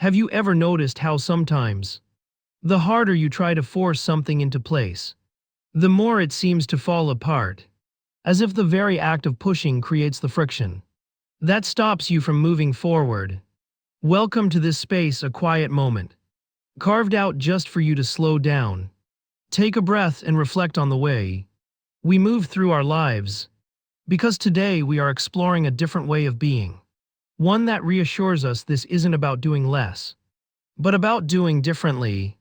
Have you ever noticed how sometimes, the harder you try to force something into place, the more it seems to fall apart, as if the very act of pushing creates the friction that stops you from moving forward? Welcome to this space, a quiet moment, carved out just for you to slow down, take a breath, and reflect on the way we move through our lives. Because today we are exploring a different way of being, one that reassures us this isn't about doing less, but about doing differently.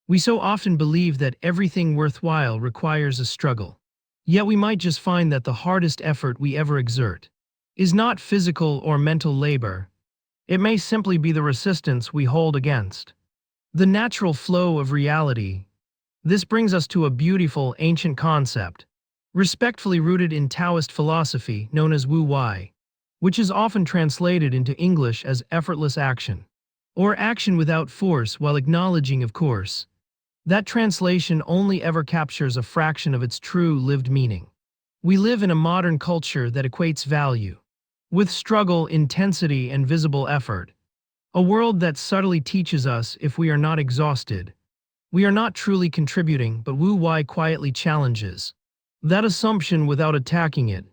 We so often believe that everything worthwhile requires a struggle. Yet we might just find that the hardest effort we ever exert is not physical or mental labor. It may simply be the resistance we hold against the natural flow of reality. This brings us to a beautiful ancient concept, respectfully rooted in Taoist philosophy known as Wu Wei, which is often translated into English as effortless action, or action without force, while acknowledging, of course, that translation only ever captures a fraction of its true lived meaning. We live in a modern culture that equates value with struggle, intensity, and visible effort. A world that subtly teaches us if we are not exhausted, we are not truly contributing. But Wu Wei quietly challenges that assumption without attacking it,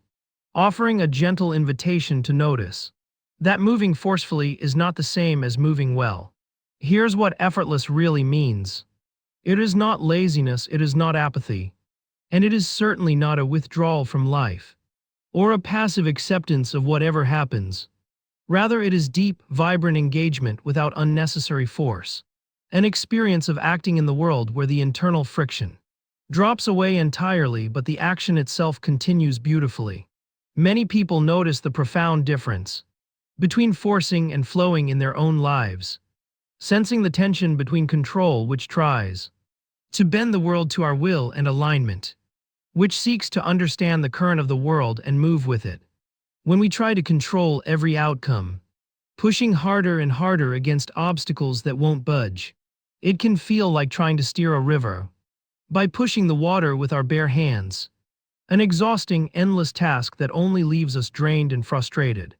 offering a gentle invitation to notice that moving forcefully is not the same as moving well. Here's what effortless really means. It is not laziness, it is not apathy, and it is certainly not a withdrawal from life, or a passive acceptance of whatever happens. Rather, it is deep, vibrant engagement without unnecessary force, an experience of acting in the world where the internal friction drops away entirely but the action itself continues beautifully. Many people notice the profound difference between forcing and flowing in their own lives, sensing the tension between control, which tries to bend the world to our will, and alignment, which seeks to understand the current of the world and move with it. When we try to control every outcome, pushing harder and harder against obstacles that won't budge, it can feel like trying to steer a river by pushing the water with our bare hands, an exhausting, endless task that only leaves us drained and frustrated.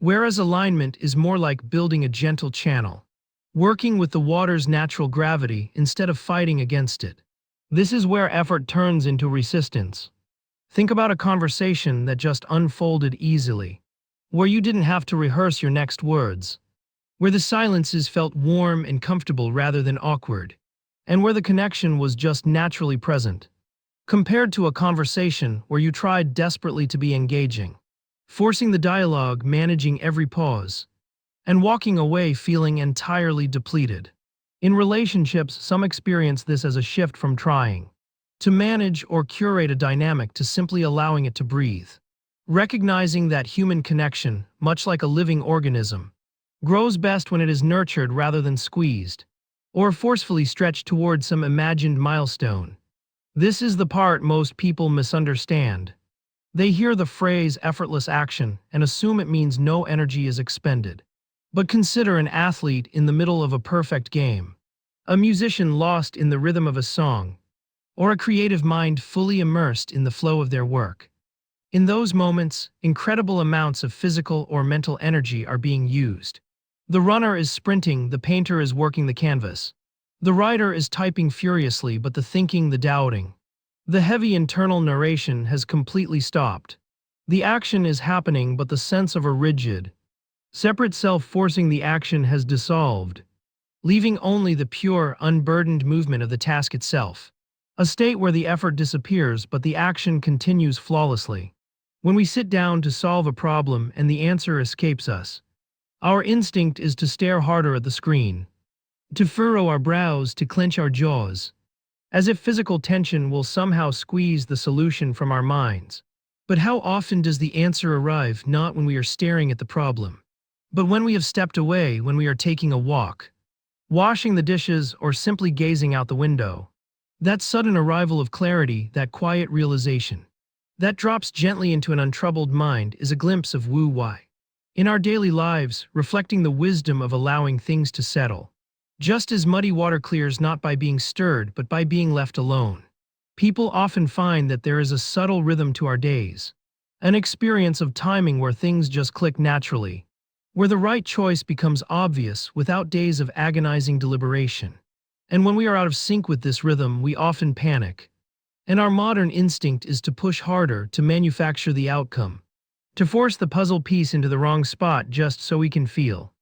Whereas alignment is more like building a gentle channel, working with the water's natural gravity instead of fighting against it. This is where effort turns into resistance. Think about a conversation that just unfolded easily, where you didn't have to rehearse your next words, where the silences felt warm and comfortable rather than awkward, and where the connection was just naturally present, compared to a conversation where you tried desperately to be engaging, forcing the dialogue, managing every pause, and walking away feeling entirely depleted. In relationships, some experience this as a shift from trying to manage or curate a dynamic to simply allowing it to breathe, recognizing that human connection, much like a living organism, grows best when it is nurtured rather than squeezed or forcefully stretched toward some imagined milestone. This is the part most people misunderstand. They hear the phrase effortless action and assume it means no energy is expended. But consider an athlete in the middle of a perfect game, a musician lost in the rhythm of a song, or a creative mind fully immersed in the flow of their work. In those moments, incredible amounts of physical or mental energy are being used. The runner is sprinting, the painter is working the canvas. The writer is typing furiously, but the thinking, the doubting, the heavy internal narration has completely stopped. The action is happening, but the sense of a rigid, separate self forcing the action has dissolved, leaving only the pure, unburdened movement of the task itself, a state where the effort disappears but the action continues flawlessly. When we sit down to solve a problem and the answer escapes us, our instinct is to stare harder at the screen, to furrow our brows, to clench our jaws, as if physical tension will somehow squeeze the solution from our minds. But how often does the answer arrive not when we are staring at the problem, but when we have stepped away, when we are taking a walk, washing the dishes, or simply gazing out the window? That sudden arrival of clarity, that quiet realization, that drops gently into an untroubled mind is a glimpse of Wu Wei. In our daily lives, reflecting the wisdom of allowing things to settle, just as muddy water clears not by being stirred but by being left alone. People often find that there is a subtle rhythm to our days, an experience of timing where things just click naturally. where the right choice becomes obvious without days of agonizing deliberation. And when we are out of sync with this rhythm, we often panic. And our modern instinct is to push harder, to manufacture the outcome, to force the puzzle piece into the wrong spot just so we can feel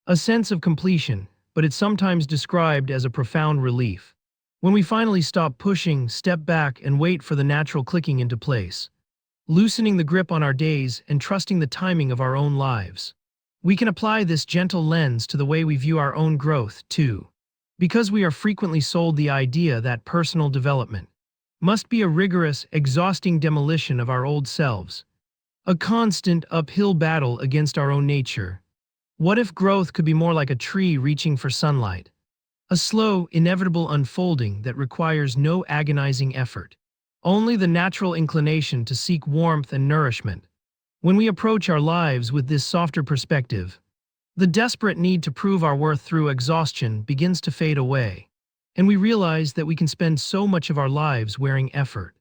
a sense of completion, but it's sometimes described as a profound relief. When we finally stop pushing, step back, and wait for the natural clicking into place, loosening the grip on our days and trusting the timing of our own lives. We can apply this gentle lens to the way we view our own growth, too. Because we are frequently sold the idea that personal development must be a rigorous, exhausting demolition of our old selves, a constant uphill battle against our own nature. What if growth could be more like a tree reaching for sunlight? A slow, inevitable unfolding that requires no agonizing effort, only the natural inclination to seek warmth and nourishment. When we approach our lives with this softer perspective, the desperate need to prove our worth through exhaustion begins to fade away, and we realize that we can spend so much of our lives wearing effort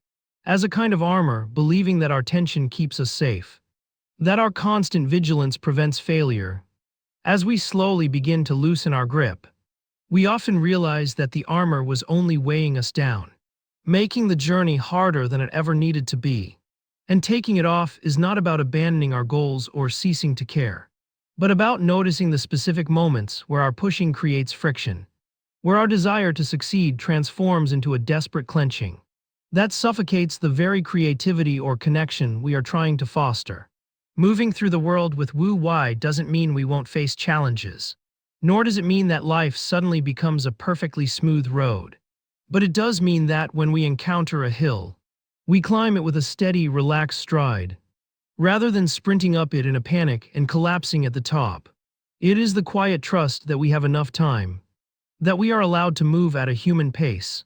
as a kind of armor, believing that our tension keeps us safe, that our constant vigilance prevents failure. As we slowly begin to loosen our grip, we often realize that the armor was only weighing us down, making the journey harder than it ever needed to be. And taking it off is not about abandoning our goals or ceasing to care, but about noticing the specific moments where our pushing creates friction, where our desire to succeed transforms into a desperate clenching that suffocates the very creativity or connection we are trying to foster. Moving through the world with Wu Wei doesn't mean we won't face challenges, nor does it mean that life suddenly becomes a perfectly smooth road. But it does mean that when we encounter a hill, we climb it with a steady, relaxed stride, rather than sprinting up it in a panic and collapsing at the top. It is the quiet trust that we have enough time, that we are allowed to move at a human pace,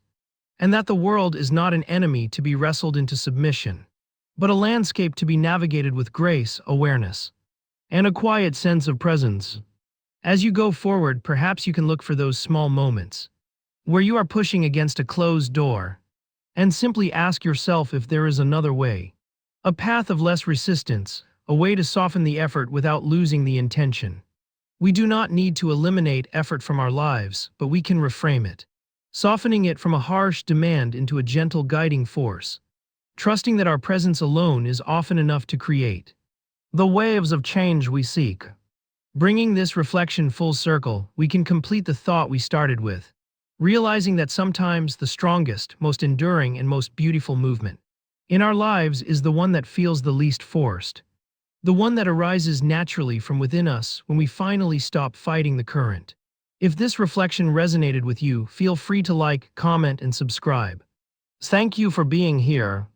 and that the world is not an enemy to be wrestled into submission, but a landscape to be navigated with grace, awareness, and a quiet sense of presence. As you go forward, perhaps you can look for those small moments where you are pushing against a closed door, and simply ask yourself if there is another way, a path of less resistance, a way to soften the effort without losing the intention. We do not need to eliminate effort from our lives, but we can reframe it, softening it from a harsh demand into a gentle guiding force, trusting that our presence alone is often enough to create the waves of change we seek. Bringing this reflection full circle, we can complete the thought we started with, realizing that sometimes the strongest, most enduring, and most beautiful movement in our lives is the one that feels the least forced, the one that arises naturally from within us when we finally stop fighting the current. If this reflection resonated with you, feel free to like, comment, and subscribe. Thank you for being here.